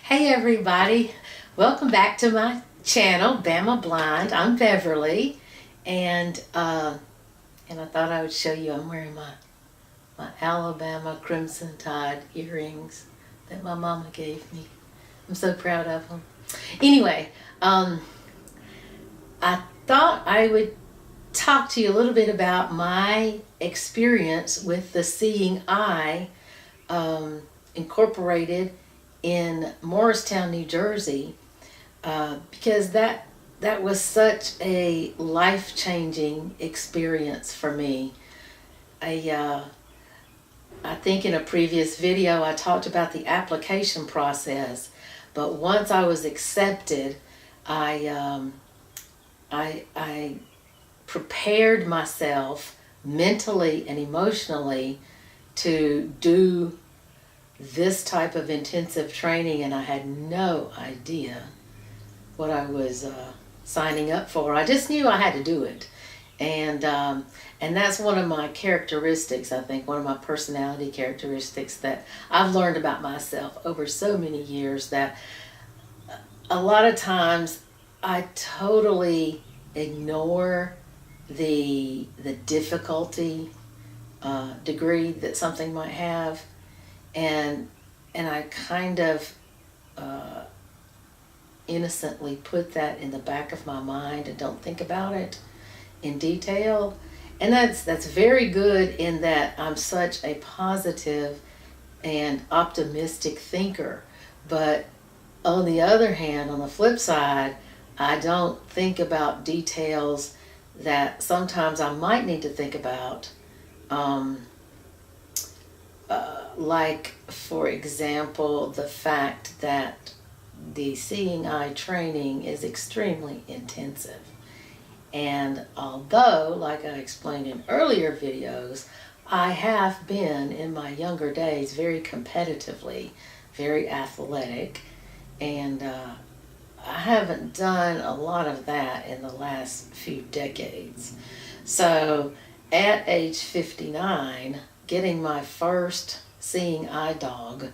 Hey everybody, welcome back to my channel, Bama Blind. I'm Beverly, and I thought I would show you. I'm wearing my Alabama Crimson Tide earrings that my mama gave me. I'm so proud of them. Anyway, I thought I would talk to you a little bit about my experience with the Seeing Eye Incorporated in Morristown, New Jersey, because that was such a life-changing experience for me. I think in a previous video I talked about the application process, but once I was accepted, I prepared myself mentally and emotionally to do this type of intensive training, and I had no idea what I was signing up for. I just knew I had to do it, and that's one of my characteristics. I think one of my personality characteristics that I've learned about myself over so many years, that a lot of times I totally ignore the difficulty degree that something might have. And I kind of innocently put that in the back of my mind and don't think about it in detail. And that's very good, in that I'm such a positive and optimistic thinker. But on the other hand, on the flip side, I don't think about details that sometimes I might need to think about. Like, for example, the fact that the Seeing Eye training is extremely intensive. And although, like I explained in earlier videos, I have been in my younger days very competitively, very athletic, and I haven't done a lot of that in the last few decades. So at age 59, getting my first Seeing Eye dog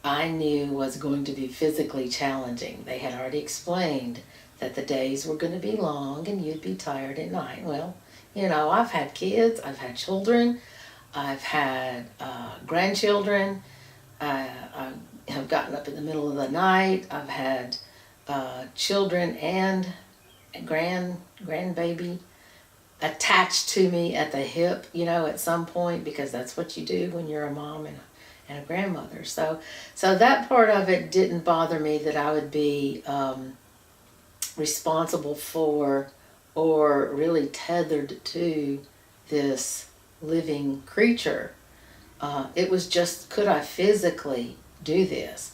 I knew was going to be physically challenging. They had already explained that the days were going to be long and you'd be tired at night. Well, I've had kids, I've had children, I've had grandchildren, I have gotten up in the middle of the night, I've had children and grandbaby attached to me at the hip, at some point, because that's what you do when you're a mom and a grandmother. So that part of it didn't bother me, that I would be responsible for or really tethered to this living creature. It was just, could I physically do this?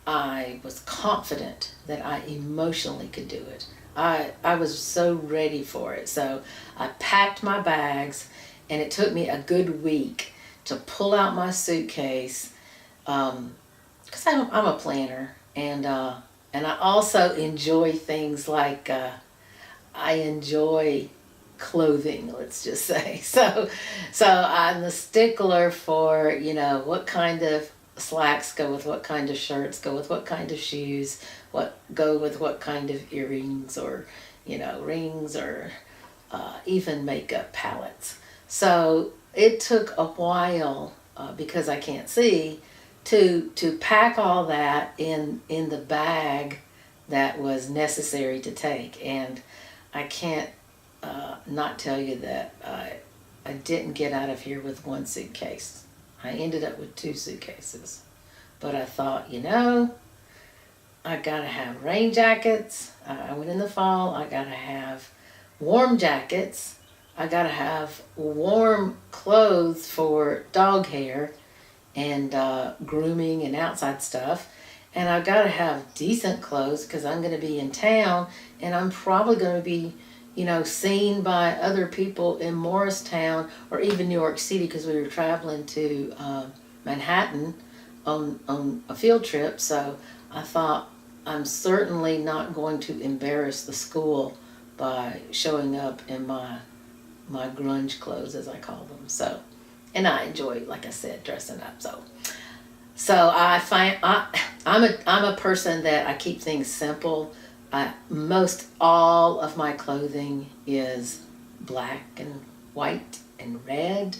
I was confident that I emotionally could do it. I was so ready for it. So I packed my bags, and it took me a good week to pull out my suitcase, because I'm a planner, and I also enjoy things like I enjoy clothing, let's just say. So I'm the stickler for what kind of slacks go with what kind of shirts, go with what kind of shoes, go with what kind of earrings, or rings, or even makeup palettes. So it took a while, because I can't see, to pack all that in the bag that was necessary to take. And I can't not tell you that I didn't get out of here with one suitcase. I ended up with 2 suitcases. But I thought, I gotta have rain jackets. I went in the fall. I gotta have warm jackets. I gotta have warm clothes for dog hair and grooming and outside stuff. And I've got to have decent clothes, because I'm going to be in town, and I'm probably going to be seen by other people in Morristown or even New York City, because we were traveling to Manhattan on a field trip. So I thought, I'm certainly not going to embarrass the school by showing up in my grunge clothes, as I call them. So, and I enjoy, like I said, dressing up. So So I find I'm a person that I keep things simple. Most all of my clothing is black and white and red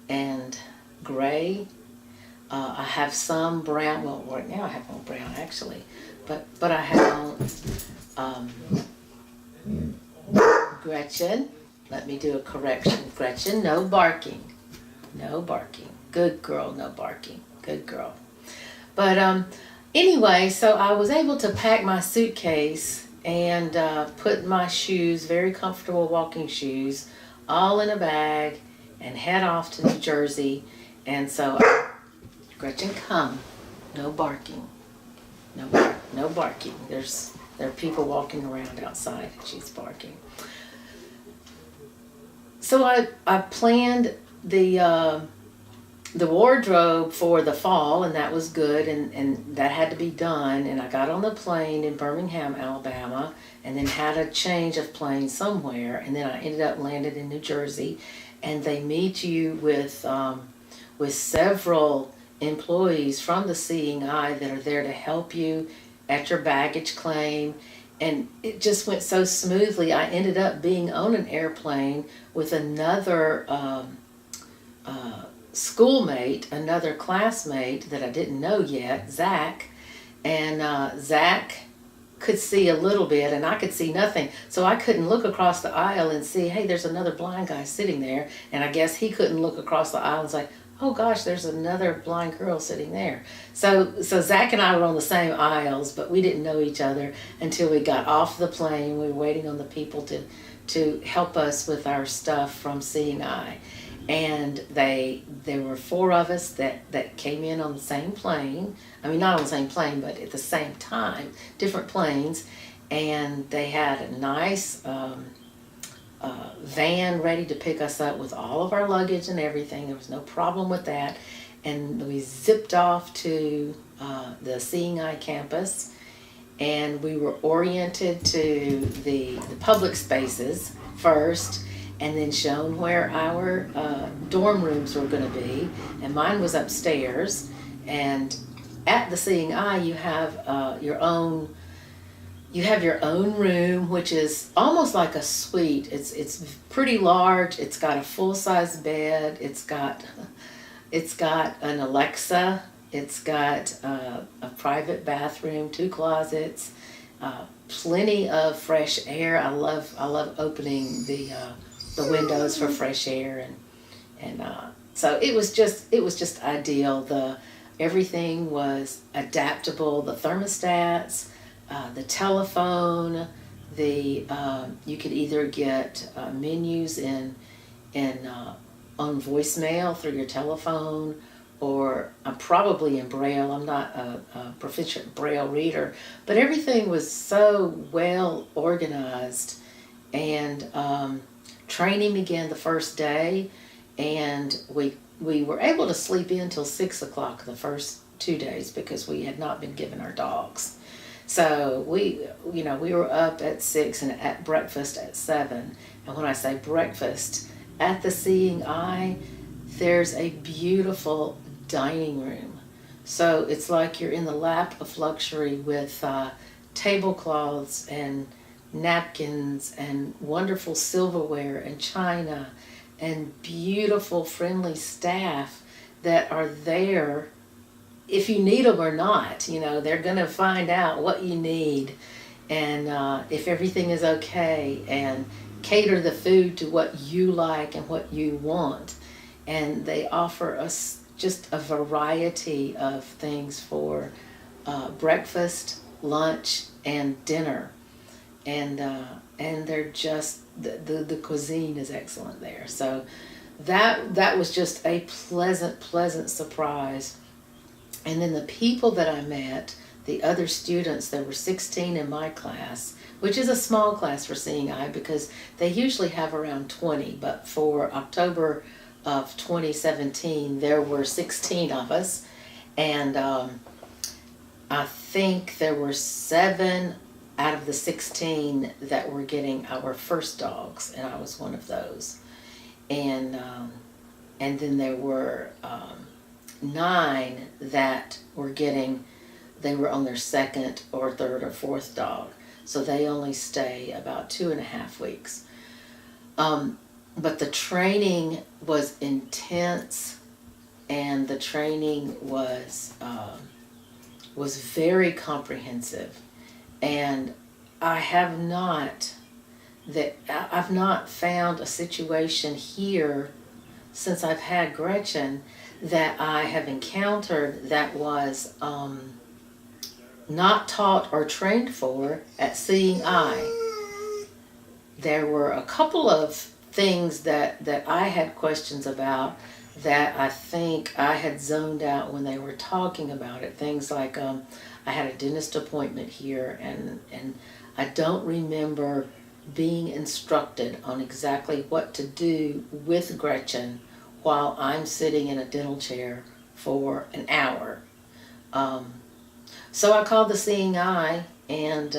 and gray. I have some brown. Well, right now I have no brown actually, but I have Gretchen. Let me do a correction. Gretchen, no barking. No barking. Good girl, no barking. Good girl. But anyway, so I was able to pack my suitcase and put my shoes, very comfortable walking shoes, all in a bag and head off to New Jersey. And so, Gretchen, come. No barking. No barking. There are people walking around outside and she's barking. So I planned the wardrobe for the fall, and that was good, and that had to be done. And I got on the plane in Birmingham, Alabama, and then had a change of plane somewhere, and then I ended up landed in New Jersey, and they meet you with several employees from the Seeing Eye that are there to help you at your baggage claim. And it just went so smoothly. I ended up being on an airplane with another schoolmate, another classmate that I didn't know yet, Zach. And Zach could see a little bit and I could see nothing. So I couldn't look across the aisle and see, hey, there's another blind guy sitting there. And I guess he couldn't look across the aisle and say, oh gosh, there's another blind girl sitting there. So Zach and I were on the same aisles, but we didn't know each other until we got off the plane. We were waiting on the people to help us with our stuff from Seeing Eye. And there were 4 of us that came in on the same plane. I mean, not on the same plane, but at the same time, different planes. And they had a nice van ready to pick us up with all of our luggage and everything. There was no problem with that. And we zipped off to the Seeing Eye campus, and we were oriented to the public spaces first, and then shown where our dorm rooms were going to be. And mine was upstairs. And at the Seeing Eye, you have your own room, which is almost like a suite. It's pretty large. It's got a full-size bed. It's got an Alexa. It's got a private bathroom, 2 closets, plenty of fresh air. I love opening the windows for fresh air, and so it was just ideal. Everything was adaptable. The thermostats, the telephone, you could either get menus on voicemail through your telephone, or probably in Braille. I'm not a proficient Braille reader, but everything was so well organized. And training began the first day, and we were able to sleep in till 6 o'clock the first 2 days because we had not been given our dogs. So we were up at 6 and at breakfast at 7. And when I say breakfast, at the Seeing Eye, there's a beautiful dining room. So it's like you're in the lap of luxury with tablecloths and napkins and wonderful silverware and china and beautiful, friendly staff that are there if you need them or not. They're going to find out what you need, and if everything is okay, and cater the food to what you like and what you want. And they offer us just a variety of things for breakfast, lunch, and dinner. And they're just, the cuisine is excellent there. So that was just a pleasant surprise. And then the people that I met, the other students, there were 16 in my class, which is a small class for Seeing Eye because they usually have around 20. But for October of 2017, there were 16 of us. And I think there were 7 out of the 16 that were getting our first dogs, and I was one of those. And then there were 9 that they were on their second or third or fourth dog. So they only stay about 2.5 weeks. But the training was intense, and the training was very comprehensive. And I've not found a situation here since I've had Gretchen that I have encountered that was not taught or trained for at Seeing Eye. There were a couple of things that I had questions about that I think I had zoned out when they were talking about it. Things like I had a dentist appointment here, and I don't remember being instructed on exactly what to do with Gretchen while I'm sitting in a dental chair for an hour. So I called the Seeing Eye, and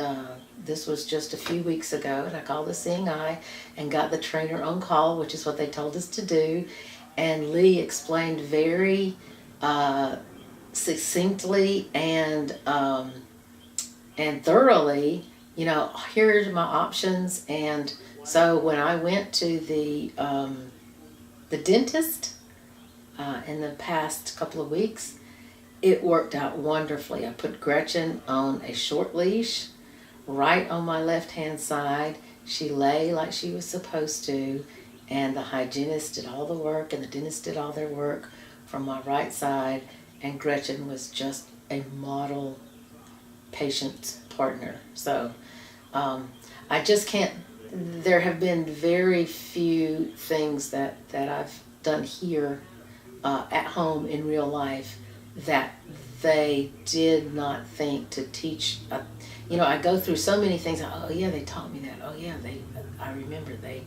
this was just a few weeks ago, and I called the Seeing Eye and got the trainer on call, which is what they told us to do. And Lee explained very succinctly and thoroughly, here's my options. And so when I went to the dentist in the past couple of weeks, it worked out wonderfully. I put Gretchen on a short leash right on my left-hand side. She lay like she was supposed to, and the hygienist did all the work and the dentist did all their work from my right side, and Gretchen was just a model patient partner. So I just can't, there have been very few things that I've done here at home in real life that they did not think to teach. I go through so many things. Oh yeah, they taught me that. Oh yeah, I remember they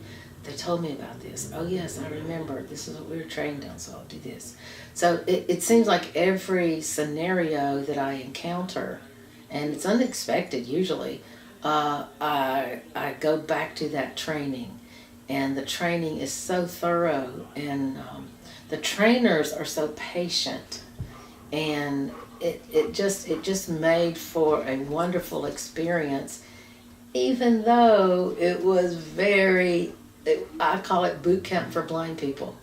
told me about this. Oh yes, I remember. This is what we were trained on, so I'll do this. So it seems like every scenario that I encounter, and it's unexpected usually, I go back to that training, and the training is so thorough, and the trainers are so patient, and it just made for a wonderful experience, even though it was I call it boot camp for blind people.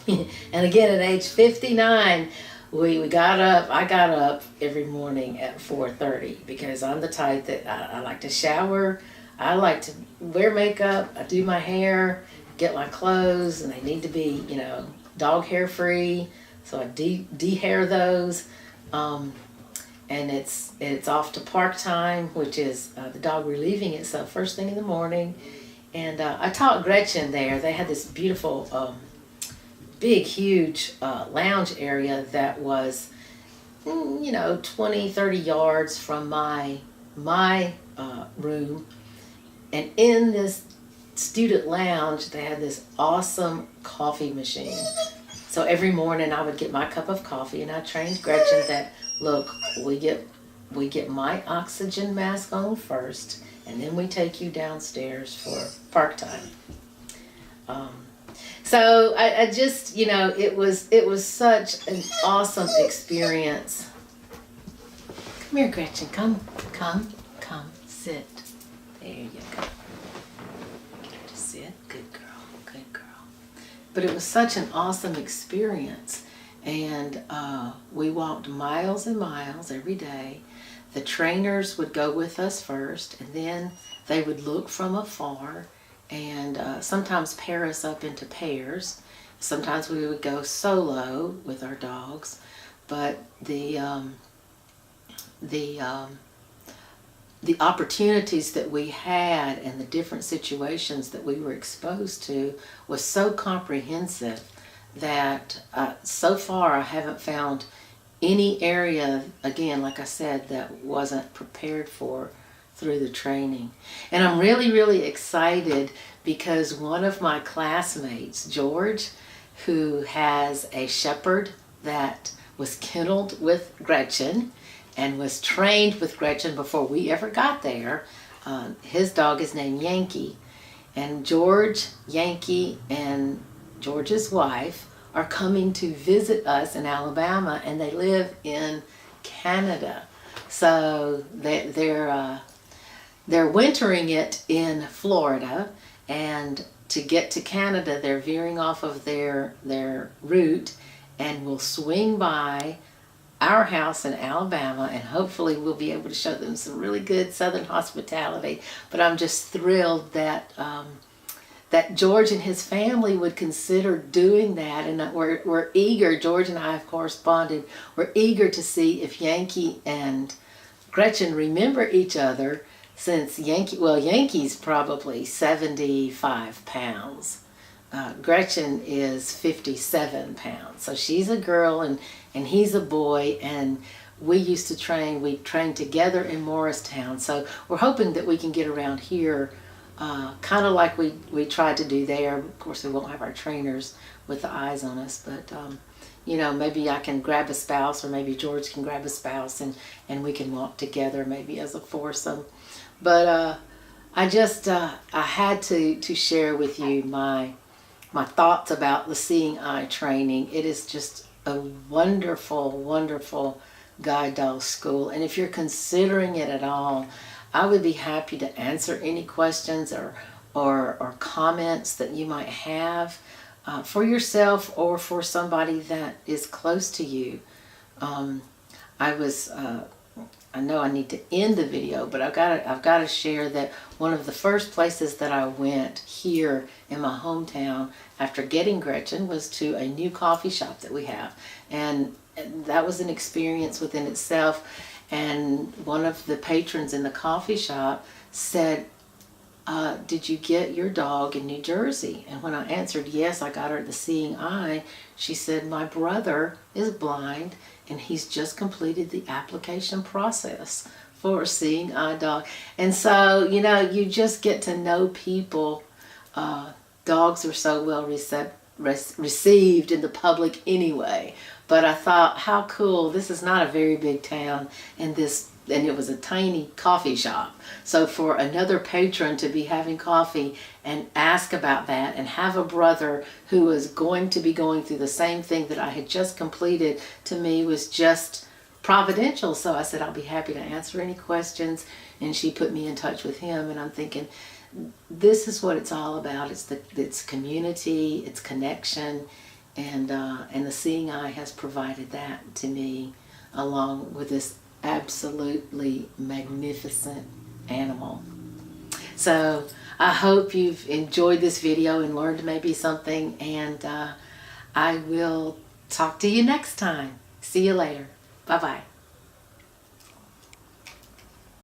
And again, at age 59, I got up every morning at 4:30 because I'm the type that I like to shower, I like to wear makeup, I do my hair, get my clothes, and they need to be, dog hair free, so I de-hair those. And it's off to park time, which is the dog relieving itself first thing in the morning. And I taught Gretchen there. They had this beautiful, big, huge lounge area that was, 20, 30 yards from my room. And in this student lounge, they had this awesome coffee machine. So every morning I would get my cup of coffee, and I trained Gretchen that, look, we get my oxygen mask on first, and then we take you downstairs for park time. So I just, it was such an awesome experience. Come here, Gretchen. Come, sit. There you go. Get her to sit. Good girl. But it was such an awesome experience. And we walked miles and miles every day. The trainers would go with us first, and then they would look from afar and sometimes pair us up into pairs. Sometimes we would go solo with our dogs. But the opportunities that we had and the different situations that we were exposed to was so comprehensive that so far I haven't found any area, again, like I said, that wasn't prepared for through the training. And I'm really, really excited because one of my classmates, George, who has a shepherd that was kenneled with Gretchen and was trained with Gretchen before we ever got there, his dog is named Yankee. And George, Yankee, and George's wife are coming to visit us in Alabama, and they live in Canada. So they're wintering it in Florida, and to get to Canada, they're veering off of their route and will swing by our house in Alabama, and hopefully we'll be able to show them some really good Southern hospitality. But I'm just thrilled that that George and his family would consider doing that, and we're eager. George and I have corresponded. We're eager to see if Yankee and Gretchen remember each other, since Yankee's probably 75 pounds. Gretchen is 57 pounds. So she's a girl and he's a boy, and we trained together in Morristown. So we're hoping that we can get around here, kind of like we tried to do there. Of course, we won't have our trainers with the eyes on us, but you know, maybe I can grab a spouse, or maybe George can grab a spouse, and we can walk together, maybe as a foursome. But I had to share with you my thoughts about the Seeing Eye training. It is just a wonderful, wonderful guide dog school. And if you're considering it at all, I would be happy to answer any questions or comments that you might have for yourself or for somebody that is close to you. I know I need to end the video, but I've got to share that one of the first places that I went here in my hometown after getting Gretchen was to a new coffee shop that we have, and that was an experience within itself. And one of the patrons in the coffee shop said, did you get your dog in New Jersey? And when I answered yes, I got her the Seeing Eye, she said, my brother is blind and he's just completed the application process for a Seeing Eye dog. And so, you know, you just get to know people. Dogs are so well received in the public anyway. But I thought, how cool, this is not a very big town, and it was a tiny coffee shop. So for another patron to be having coffee and ask about that, and have a brother who was going to be going through the same thing that I had just completed, to me was just providential. So I said, I'll be happy to answer any questions, and she put me in touch with him. And I'm thinking, this is what it's all about. It's community, it's connection, and the Seeing Eye has provided that to me, along with this absolutely magnificent animal. So I hope you've enjoyed this video and learned maybe something, and I will talk to you next time. See you later. Bye-bye.